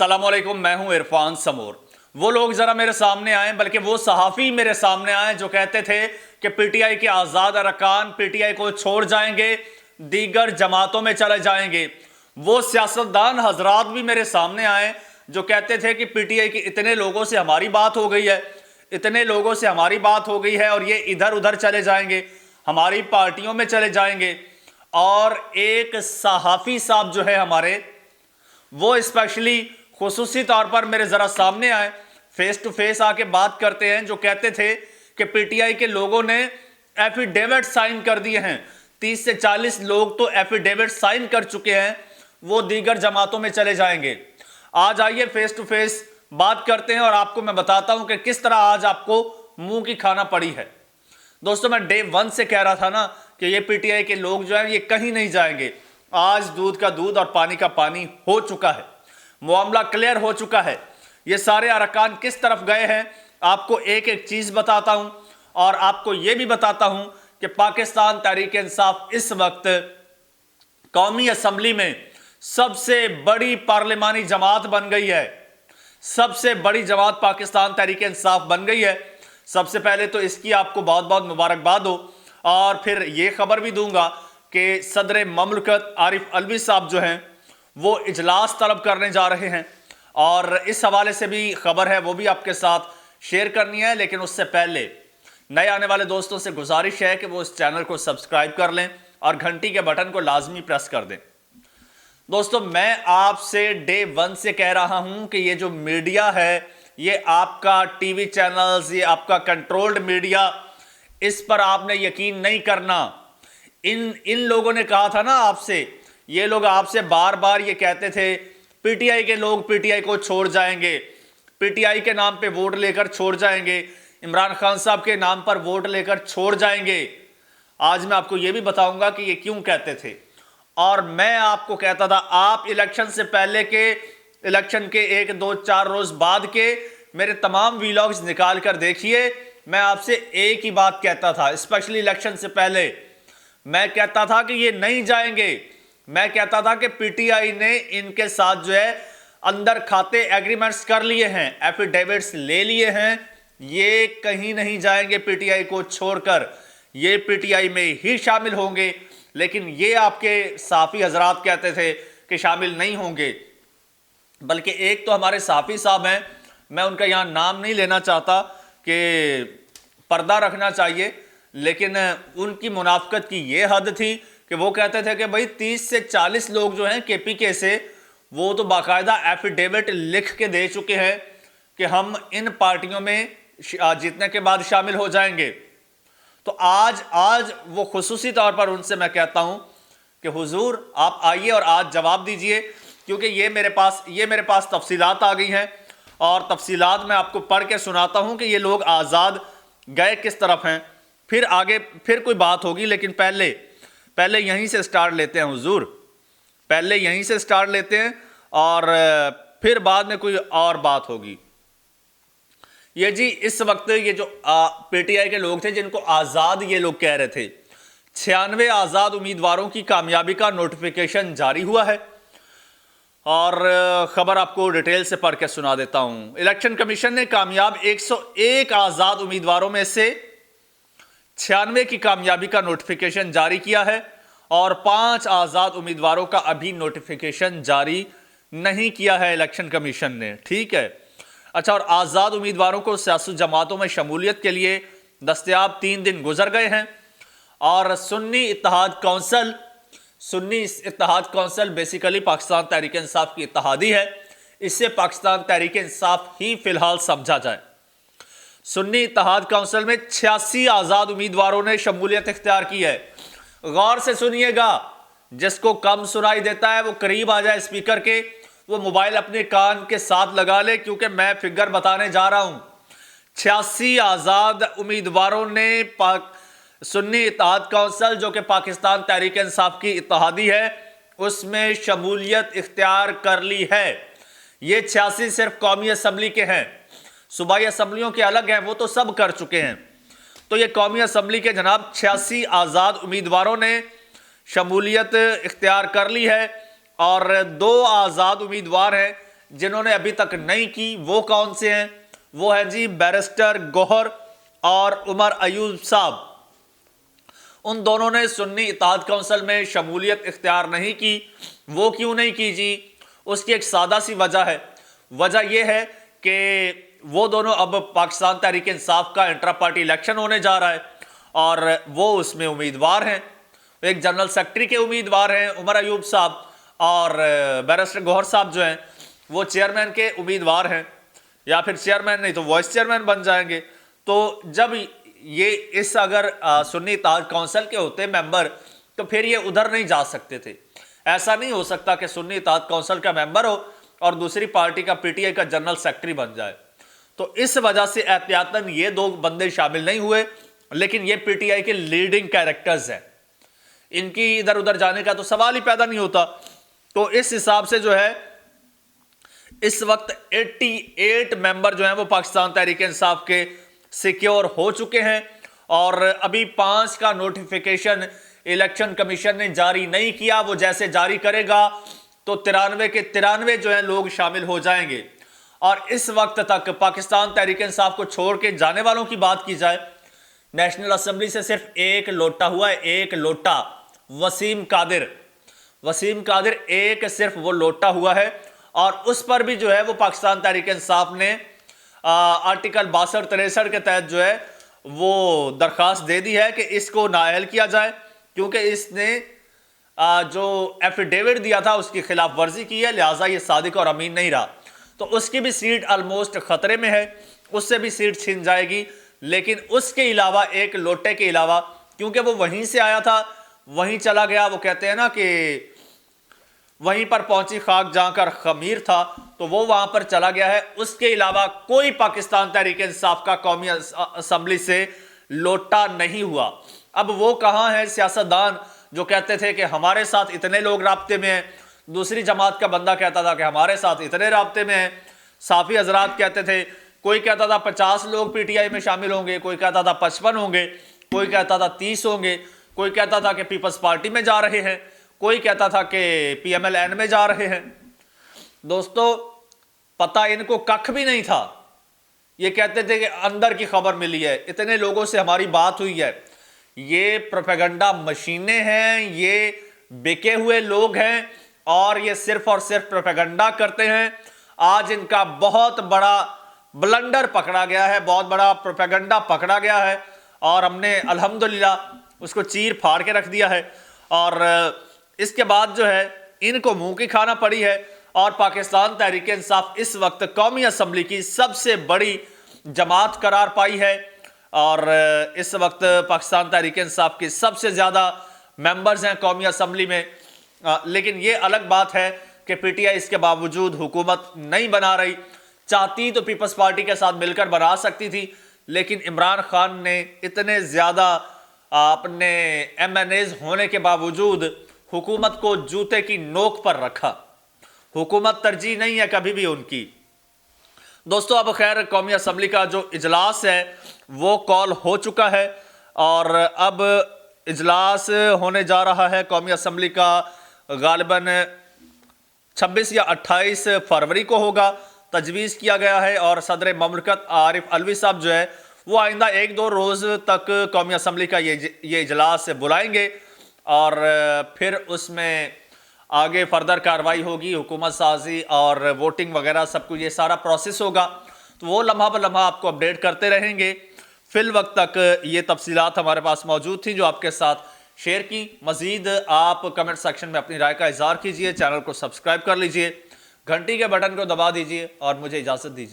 अस्सलामुअलैकुम, मैं हूं इरफान समूर। वो लोग जरा मेरे सामने आए, बल्कि वो सहाफ़ी मेरे सामने आए जो कहते थे कि पीटीआई के आज़ाद अरकान पीटीआई को छोड़ जाएंगे, दीगर जमातों में चले जाएंगे। वो सियासतदान हजरात भी मेरे सामने आए जो कहते थे कि पीटीआई के इतने लोगों से हमारी बात हो गई है, इतने लोगों से हमारी बात हो गई है और ये इधर उधर चले जाएंगे, हमारी पार्टियों में चले जाएंगे। और एक सहाफ़ी साहब जो है हमारे, वो स्पेशली खुसूसी तौर पर मेरे ज़रा सामने आए, फेस टू फेस आके बात करते हैं, जो कहते थे कि पीटीआई के लोगों ने एफिडेविट साइन कर दिए हैं। 30 से 40 लोग तो एफिडेविट साइन कर चुके हैं, वो दीगर जमातों में चले जाएंगे। आज आइए फेस टू फेस बात करते हैं और आपको मैं बताता हूं कि किस तरह आज आपको मुंह की खाना पड़ी है। दोस्तों, मैं डे 1 से कह रहा था ना कि ये पीटीआई के लोग जो हैं ये कहीं नहीं जाएंगे। आज दूध का दूध और पानी का पानी हो चुका है, मामला क्लियर हो चुका है। ये सारे अरकान किस तरफ गए हैं आपको एक एक चीज बताता हूं, और आपको यह भी बताता हूं कि पाकिस्तान तहरीक इंसाफ इस वक्त कौमी असम्बली में सबसे बड़ी पार्लिमानी जमात बन गई है। सबसे बड़ी जमात पाकिस्तान तहरीक इंसाफ बन गई है। सबसे पहले तो इसकी आपको बहुत बहुत मुबारकबाद हो, और फिर यह खबर भी दूंगा कि सदर ममलकत आरिफ अलवी साहब जो हैं वो इजलास तलब करने जा रहे हैं, और इस हवाले से भी खबर है, वो भी आपके साथ शेयर करनी है। लेकिन उससे पहले नए आने वाले दोस्तों से गुजारिश है कि वो इस चैनल को सब्सक्राइब कर लें और घंटी के बटन को लाजमी प्रेस कर दें। दोस्तों, मैं आपसे डे 1 से कह रहा हूं कि ये जो मीडिया है, ये आपका टीवी चैनल्स, ये आपका कंट्रोल्ड मीडिया, इस पर आपने यकीन नहीं करना। इन लोगों ने कहा था ना आपसे, ये लोग आपसे बार बार ये कहते थे पीटीआई के लोग पीटीआई को छोड़ जाएंगे, पीटीआई के नाम पे वोट लेकर छोड़ जाएंगे, इमरान खान साहब के नाम पर वोट लेकर छोड़ जाएंगे। आज मैं आपको ये भी बताऊंगा कि ये क्यों कहते थे। और मैं आपको कहता था, आप इलेक्शन से पहले के, इलेक्शन के 1, 2, 4 रोज बाद के मेरे तमाम वीलॉग्स निकाल कर देखिए। मैं आपसे एक ही बात कहता था, स्पेशली इलेक्शन से पहले मैं कहता था कि ये नहीं जाएंगे। मैं कहता था कि पीटीआई ने इनके साथ जो है अंदर खाते एग्रीमेंट्स कर लिए हैं, एफिडेविट्स ले लिए हैं, ये कहीं नहीं जाएंगे पीटीआई को छोड़कर, ये पीटीआई में ही शामिल होंगे। लेकिन ये आपके साफी हजरात कहते थे कि शामिल नहीं होंगे। बल्कि एक तो हमारे साफी साहब हैं, मैं उनका यहां नाम नहीं लेना चाहता कि पर्दा रखना चाहिए, लेकिन उनकी मुनाफकत की ये हद थी कि वो कहते थे कि भाई 30 से 40 लोग जो हैं केपीके से, वो तो बाकायदा एफिडेविट लिख के दे चुके हैं कि हम इन पार्टियों में जीतने के बाद शामिल हो जाएंगे। तो आज वो खुसूसी तौर पर उनसे मैं कहता हूं कि हुजूर आप आइए और आज जवाब दीजिए, क्योंकि ये मेरे पास तफसीलात आ गई हैं, और तफसीलात मैं आपको पढ़ के सुनाता हूं कि ये लोग आज़ाद गए किस तरफ हैं। फिर आगे फिर कोई बात होगी, लेकिन पहले यहीं से स्टार्ट लेते हैं हुजूर, पहले यहीं से स्टार्ट लेते हैं और फिर बाद में कोई और बात होगी। ये जी इस वक्त ये जो पीटीआई के लोग थे जिनको आज़ाद ये लोग कह रहे थे, 96 आज़ाद उम्मीदवारों की कामयाबी का नोटिफिकेशन जारी हुआ है, और खबर आपको डिटेल से पढ़ के सुना देता हूं। इलेक्शन कमीशन ने कामयाब 101 आज़ाद उम्मीदवारों में से 96 की कामयाबी का नोटिफिकेशन जारी किया है, और 5 आज़ाद उम्मीदवारों का अभी नोटिफिकेशन जारी नहीं किया है इलेक्शन कमीशन ने। ठीक है, अच्छा। और आज़ाद उम्मीदवारों को सियासी जमातों में शमूलियत के लिए दस्तयाब 3 दिन गुजर गए हैं, और सुन्नी इत्तेहाद काउंसिल बेसिकली पाकिस्तान तहरीक इंसाफ की इत्तेहादी है, इससे पाकिस्तान तहरीक इंसाफ ही फिलहाल समझा जाए। सुन्नी इत्तेहाद काउंसिल में 86 आज़ाद उम्मीदवारों ने शमूलियत इख्तियार की है। गौर से सुनिएगा, जिसको कम सुनाई देता है वो करीब आ जाए स्पीकर के, वो मोबाइल अपने कान के साथ लगा ले, क्योंकि मैं फिगर बताने जा रहा हूं। 86 आज़ाद उम्मीदवारों ने सुन्नी इत्तेहाद काउंसिल, जो कि पाकिस्तान तहरीक इंसाफ की इत्तेहादी है, उसमें शमूलियत इख्तियार कर ली है। ये 86 सिर्फ कौमी असम्बली के हैं, सूबाई असम्बलियों के अलग हैं, वो तो सब कर चुके हैं। तो ये कौमी असम्बली के जनाब 86 आज़ाद उम्मीदवारों ने शमूलियत इख्तियार कर ली है, और 2 आज़ाद उम्मीदवार हैं जिन्होंने अभी तक नहीं की वो कौन से हैं? वो है जी बैरिस्टर गौहर और उमर अयूब साहब। उन दोनों ने सुन्नी इत्तेहाद काउंसिल में शमूलियत इख्तियार नहीं की। वो क्यों नहीं की जी? उसकी एक सादा सी वजह है। वजह यह है कि वो दोनों अब पाकिस्तान तहरीक इंसाफ का इंट्रा पार्टी इलेक्शन होने जा रहा है और वो उसमें उम्मीदवार हैं। एक जनरल सेक्रेटरी के उम्मीदवार हैं उमर अयूब साहब, और बैरिस्टर गौहर साहब जो हैं वो चेयरमैन के उम्मीदवार हैं, या फिर चेयरमैन नहीं तो वाइस चेयरमैन बन जाएंगे। तो जब ये इस अगर सुन्नी इत्तेहाद काउंसिल के होते मेंबर तो फिर ये उधर नहीं जा सकते थे। ऐसा नहीं हो सकता कि सुन्नी इत्तेहाद काउंसिल का मेंबर हो और दूसरी पार्टी का पीटीआई का जनरल सेक्रेटरी बन जाए। तो इस वजह से एहतियातन ये दो बंदे शामिल नहीं हुए, लेकिन ये पीटीआई के लीडिंग कैरेक्टर्स हैं, इनकी इधर उधर जाने का तो सवाल ही पैदा नहीं होता। तो इस हिसाब से जो है इस वक्त 88 मेंबर जो हैं वो पाकिस्तान तहरीक इंसाफ के सिक्योर हो चुके हैं, और अभी 5 का नोटिफिकेशन इलेक्शन कमीशन ने जारी नहीं किया। वो जैसे जारी करेगा तो 93 के 93 जो है लोग शामिल हो जाएंगे। और इस वक्त तक पाकिस्तान तहरीक इंसाफ को छोड़ के जाने वालों की बात की जाए, नेशनल असेंबली से सिर्फ एक लोटा हुआ है, एक लोटा। वसीम कादिर एक सिर्फ वो लोटा हुआ है, और उस पर भी जो है वो पाकिस्तान तहरीक इंसाफ ने आर्टिकल 62-63 के तहत जो है वो दरखास्त दे दी है कि इसको नाअहल किया जाए, क्योंकि इसने जो एफिडेविट दिया था उसकी खिलाफ वर्जी की है, लिहाजा ये सादिक और अमीन नहीं रहा। तो उसकी भी सीट ऑलमोस्ट खतरे में है, उससे भी सीट छिन जाएगी। लेकिन उसके अलावा एक लोटे के अलावा, क्योंकि वो वहीं से आया था वहीं चला गया, वो कहते हैं ना कि वहीं पर पहुंची खाक जहां कर खमीर था, तो वो वहां पर चला गया है। उसके अलावा कोई पाकिस्तान तहरीक इंसाफ का कौमी असेंबली से लोटा नहीं हुआ। अब वो कहां है सियासतदान जो कहते थे कि हमारे साथ इतने लोग राब्ते में हैं, दूसरी जमात का बंदा कहता था कि हमारे साथ इतने राब्ते में हैं, साफी हजरात कहते थे, कोई कहता था 50 लोग पीटीआई में शामिल होंगे, कोई कहता था 55 होंगे, कोई कहता था 30 होंगे, कोई कहता था कि पीपल्स पार्टी में जा रहे हैं, कोई कहता था कि पीएमएलएन में जा रहे हैं। दोस्तों पता इनको कख भी नहीं था। ये कहते थे कि अंदर की खबर मिली है, इतने लोगों से हमारी बात हुई है। ये प्रोपेगेंडा मशीनें हैं, ये बिके हुए लोग हैं, और ये सिर्फ और सिर्फ प्रोपेगेंडा करते हैं। आज इनका बहुत बड़ा ब्लंडर पकड़ा गया है, बहुत बड़ा प्रोपेगेंडा पकड़ा गया है, और हमने अल्हम्दुलिल्लाह उसको चीर फाड़ के रख दिया है। और इसके बाद जो है इनको मुंह की खाना पड़ी है, और पाकिस्तान तहरीक इंसाफ इस वक्त कौमी असम्बली की सबसे बड़ी जमात करार पाई है, और इस वक्त पाकिस्तान तहरीक इंसाफ की सबसे ज़्यादा मेंबर्स हैं कौमी असम्बली में। लेकिन ये अलग बात है कि पीटीआई इसके बावजूद हुकूमत नहीं बना रही। चाहती तो पीपल्स पार्टी के साथ मिलकर बना सकती थी, लेकिन इमरान खान ने इतने ज़्यादा अपने एमएनएज होने के बावजूद हुकूमत को जूते की नोक पर रखा। हुकूमत तरजीह नहीं है कभी भी उनकी। दोस्तों अब खैर कौमी असम्बली का जो इजलास है वो कॉल हो चुका है, और अब इजलास होने जा रहा है कौमी असम्बली का, गालिबन 26 या 28 फरवरी को होगा, तजवीज़ किया गया है। और सदर ममलकत आरिफ अलवी साहब जो है वो आइंदा 1-2 रोज़ तक कौमी असम्बली का ये इजलास बुलाएंगे, और फिर उसमें आगे फर्दर कार्रवाई होगी, हुकूमत साजी और वोटिंग वगैरह सब कुछ, ये सारा प्रोसेस होगा। तो वो लम्हा ब लम्हा आपको अपडेट करते रहेंगे। फिल वक्त तक ये तफसीलात हमारे पास मौजूद थी जो आपके साथ शेयर की। मज़ीद आप कमेंट सेक्शन में अपनी राय का इज़हार कीजिए, चैनल को सब्सक्राइब कर लीजिए, घंटी के बटन को दबा दीजिए, और मुझे इजाज़त दीजिए।